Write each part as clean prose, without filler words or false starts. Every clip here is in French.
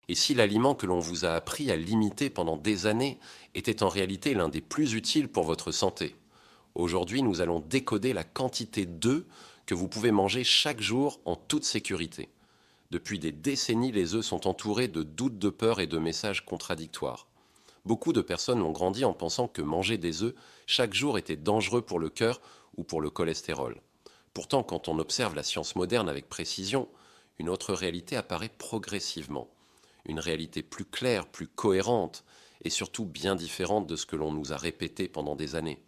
Et si l'aliment que l'on vous a appris à limiter pendant des années était en réalité l'un des plus utiles pour votre santé? Aujourd'hui, nous allons décoder la quantité d'œufs que vous pouvez manger chaque jour en toute sécurité. Depuis des décennies, les œufs sont entourés de doutes, de peur et de messages contradictoires. Beaucoup de personnes ont grandi en pensant que manger des œufs chaque jour était dangereux pour le cœur ou pour le cholestérol. Pourtant, quand on observe la science moderne avec précision, une autre réalité apparaît progressivement. Une réalité plus claire, plus cohérente et surtout bien différente de ce que l'on nous a répété pendant des années.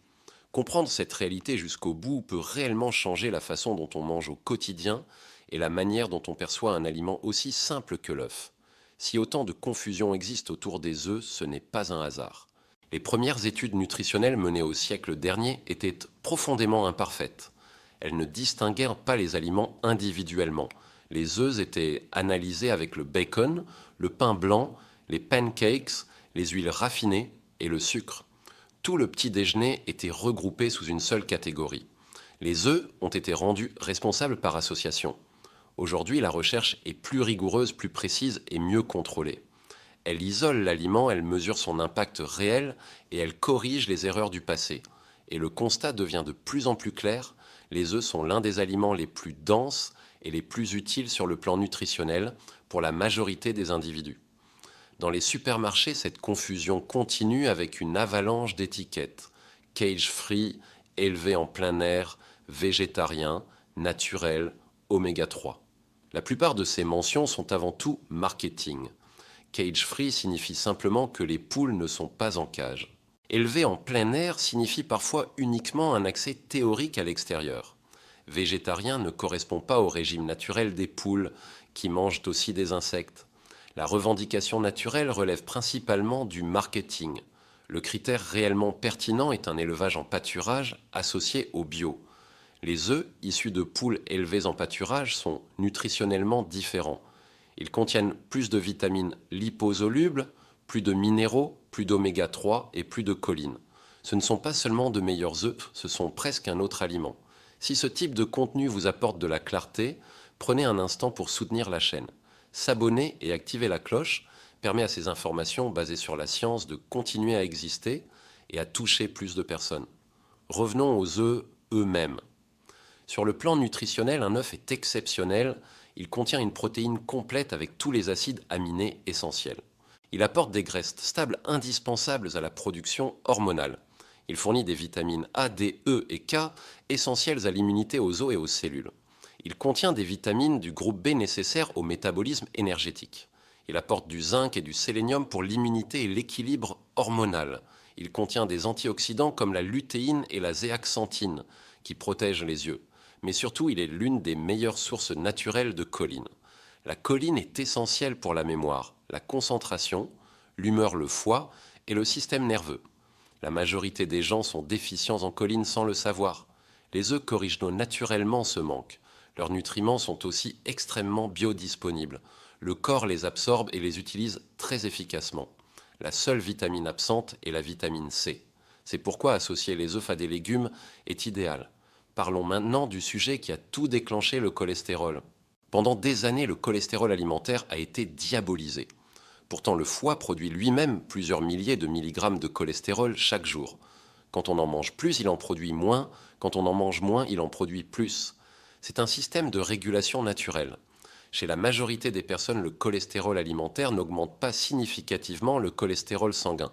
Comprendre cette réalité jusqu'au bout peut réellement changer la façon dont on mange au quotidien et la manière dont on perçoit un aliment aussi simple que l'œuf. Si autant de confusion existe autour des œufs, ce n'est pas un hasard. Les premières études nutritionnelles menées au siècle dernier étaient profondément imparfaites. Elles ne distinguèrent pas les aliments individuellement. Les œufs étaient analysés avec le bacon, le pain blanc, les pancakes, les huiles raffinées et le sucre. Tout le petit déjeuner était regroupé sous une seule catégorie. Les œufs ont été rendus responsables par association. Aujourd'hui, la recherche est plus rigoureuse, plus précise et mieux contrôlée. Elle isole l'aliment, elle mesure son impact réel et elle corrige les erreurs du passé. Et le constat devient de plus en plus clair, les œufs sont l'un des aliments les plus denses et les plus utiles sur le plan nutritionnel pour la majorité des individus. Dans les supermarchés, cette confusion continue avec une avalanche d'étiquettes. Cage-free, élevé en plein air, végétarien, naturel, oméga 3. La plupart de ces mentions sont avant tout marketing. Cage-free signifie simplement que les poules ne sont pas en cage. Élevé en plein air signifie parfois uniquement un accès théorique à l'extérieur. Végétarien ne correspond pas au régime naturel des poules, qui mangent aussi des insectes. La revendication naturelle relève principalement du marketing. Le critère réellement pertinent est un élevage en pâturage associé au bio. Les œufs issus de poules élevées en pâturage sont nutritionnellement différents. Ils contiennent plus de vitamines liposolubles, plus de minéraux, plus d'oméga 3 et plus de choline. Ce ne sont pas seulement de meilleurs œufs, ce sont presque un autre aliment. Si ce type de contenu vous apporte de la clarté, prenez un instant pour soutenir la chaîne. S'abonner et activer la cloche permet à ces informations basées sur la science de continuer à exister et à toucher plus de personnes. Revenons aux œufs eux-mêmes. Sur le plan nutritionnel, un œuf est exceptionnel. Il contient une protéine complète avec tous les acides aminés essentiels. Il apporte des graisses stables indispensables à la production hormonale. Il fournit des vitamines A, D, E et K essentielles à l'immunité aux os et aux cellules. Il contient des vitamines du groupe B nécessaires au métabolisme énergétique. Il apporte du zinc et du sélénium pour l'immunité et l'équilibre hormonal. Il contient des antioxydants comme la lutéine et la zéaxanthine qui protègent les yeux. Mais surtout, il est l'une des meilleures sources naturelles de choline. La choline est essentielle pour la mémoire, la concentration, l'humeur, le foie et le système nerveux. La majorité des gens sont déficients en choline sans le savoir. Les œufs corrigent naturellement ce manque. Leurs nutriments sont aussi extrêmement biodisponibles. Le corps les absorbe et les utilise très efficacement. La seule vitamine absente est la vitamine C. C'est pourquoi associer les œufs à des légumes est idéal. Parlons maintenant du sujet qui a tout déclenché, le cholestérol. Pendant des années, le cholestérol alimentaire a été diabolisé. Pourtant, le foie produit lui-même plusieurs milliers de milligrammes de cholestérol chaque jour. Quand on en mange plus, il en produit moins. Quand on en mange moins, il en produit plus. C'est un système de régulation naturelle. Chez la majorité des personnes, le cholestérol alimentaire n'augmente pas significativement le cholestérol sanguin.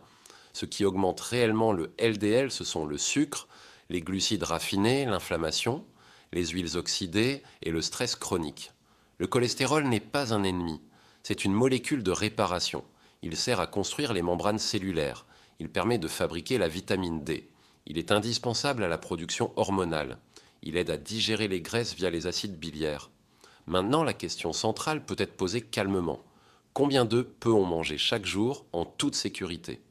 Ce qui augmente réellement le LDL, ce sont le sucre, les glucides raffinés, l'inflammation, les huiles oxydées et le stress chronique. Le cholestérol n'est pas un ennemi, c'est une molécule de réparation. Il sert à construire les membranes cellulaires. Il permet de fabriquer la vitamine D. Il est indispensable à la production hormonale. Il aide à digérer les graisses via les acides biliaires. Maintenant, la question centrale peut être posée calmement. Combien d'œufs peut-on manger chaque jour en toute sécurité?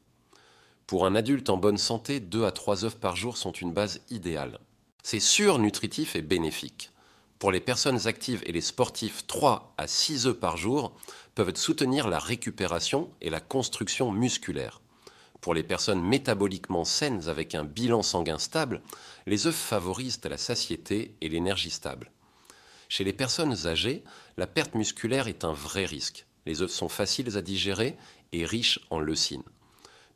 Pour un adulte en bonne santé, 2 à 3 œufs par jour sont une base idéale. C'est sûr, nutritif et bénéfique. Pour les personnes actives et les sportifs, 3 à 6 œufs par jour peuvent soutenir la récupération et la construction musculaire. Pour les personnes métaboliquement saines avec un bilan sanguin stable, les œufs favorisent la satiété et l'énergie stable. Chez les personnes âgées, la perte musculaire est un vrai risque. Les œufs sont faciles à digérer et riches en leucine.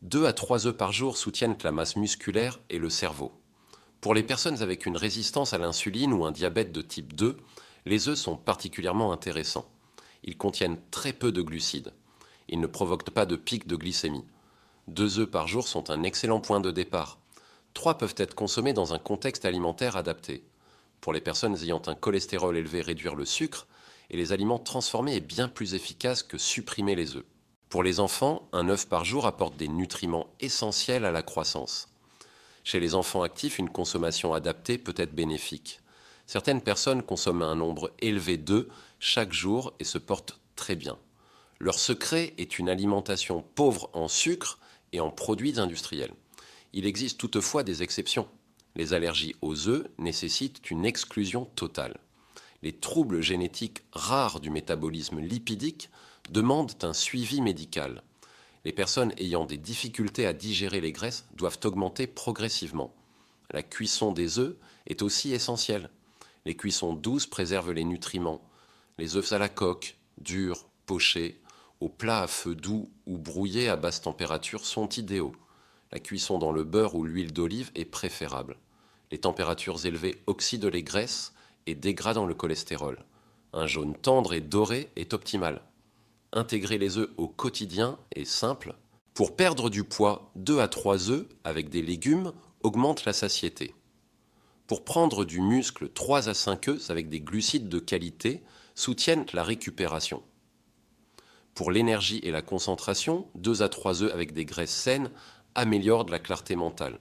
2 à 3 œufs par jour soutiennent la masse musculaire et le cerveau. Pour les personnes avec une résistance à l'insuline ou un diabète de type 2, les œufs sont particulièrement intéressants. Ils contiennent très peu de glucides. Ils ne provoquent pas de pic de glycémie. 2 œufs par jour sont un excellent point de départ. 3 peuvent être consommés dans un contexte alimentaire adapté. Pour les personnes ayant un cholestérol élevé, réduire le sucre, et les aliments transformés est bien plus efficace que supprimer les œufs. Pour les enfants, un œuf par jour apporte des nutriments essentiels à la croissance. Chez les enfants actifs, une consommation adaptée peut être bénéfique. Certaines personnes consomment un nombre élevé d'œufs chaque jour et se portent très bien. Leur secret est une alimentation pauvre en sucre et en produits industriels. Il existe toutefois des exceptions. Les allergies aux œufs nécessitent une exclusion totale. Les troubles génétiques rares du métabolisme lipidique demandent un suivi médical. Les personnes ayant des difficultés à digérer les graisses doivent augmenter progressivement. La cuisson des œufs est aussi essentielle. Les cuissons douces préservent les nutriments. Les œufs à la coque, durs, pochés, au plat à feu doux ou brouillés à basse température sont idéaux. La cuisson dans le beurre ou l'huile d'olive est préférable. Les températures élevées oxydent les graisses et dégradent le cholestérol. Un jaune tendre et doré est optimal. Intégrer les œufs au quotidien est simple. Pour perdre du poids, 2 à 3 œufs avec des légumes augmentent la satiété. Pour prendre du muscle, 3 à 5 œufs avec des glucides de qualité soutiennent la récupération. Pour l'énergie et la concentration, 2 à 3 œufs avec des graisses saines améliorent la clarté mentale.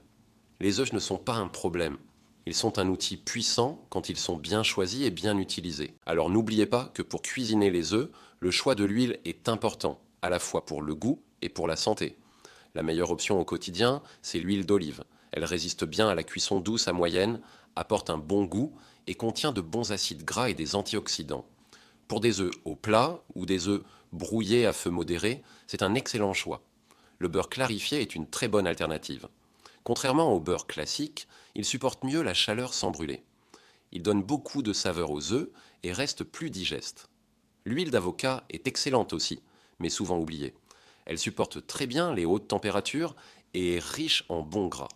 Les œufs ne sont pas un problème. Ils sont un outil puissant quand ils sont bien choisis et bien utilisés. Alors n'oubliez pas que pour cuisiner les œufs, le choix de l'huile est important, à la fois pour le goût et pour la santé. La meilleure option au quotidien, c'est l'huile d'olive. Elle résiste bien à la cuisson douce à moyenne, apporte un bon goût et contient de bons acides gras et des antioxydants. Pour des œufs au plat ou des œufs brouillés à feu modéré, c'est un excellent choix. Le beurre clarifié est une très bonne alternative. Contrairement au beurre classique, il supporte mieux la chaleur sans brûler. Il donne beaucoup de saveur aux œufs et reste plus digeste. L'huile d'avocat est excellente aussi, mais souvent oubliée. Elle supporte très bien les hautes températures et est riche en bons gras.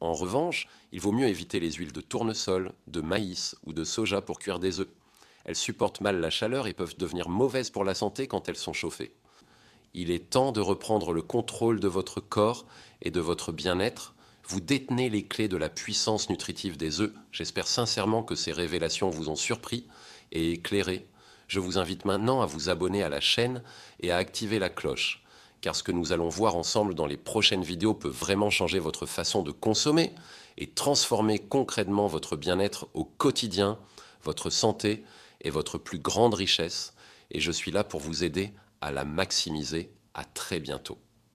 En revanche, il vaut mieux éviter les huiles de tournesol, de maïs ou de soja pour cuire des œufs. Elles supportent mal la chaleur et peuvent devenir mauvaises pour la santé quand elles sont chauffées. Il est temps de reprendre le contrôle de votre corps et de votre bien-être. Vous détenez les clés de la puissance nutritive des œufs. J'espère sincèrement que ces révélations vous ont surpris et éclairé. Je vous invite maintenant à vous abonner à la chaîne et à activer la cloche, car ce que nous allons voir ensemble dans les prochaines vidéos peut vraiment changer votre façon de consommer et transformer concrètement votre bien-être au quotidien, votre santé et votre plus grande richesse. Et je suis là pour vous aider à la maximiser. À très bientôt.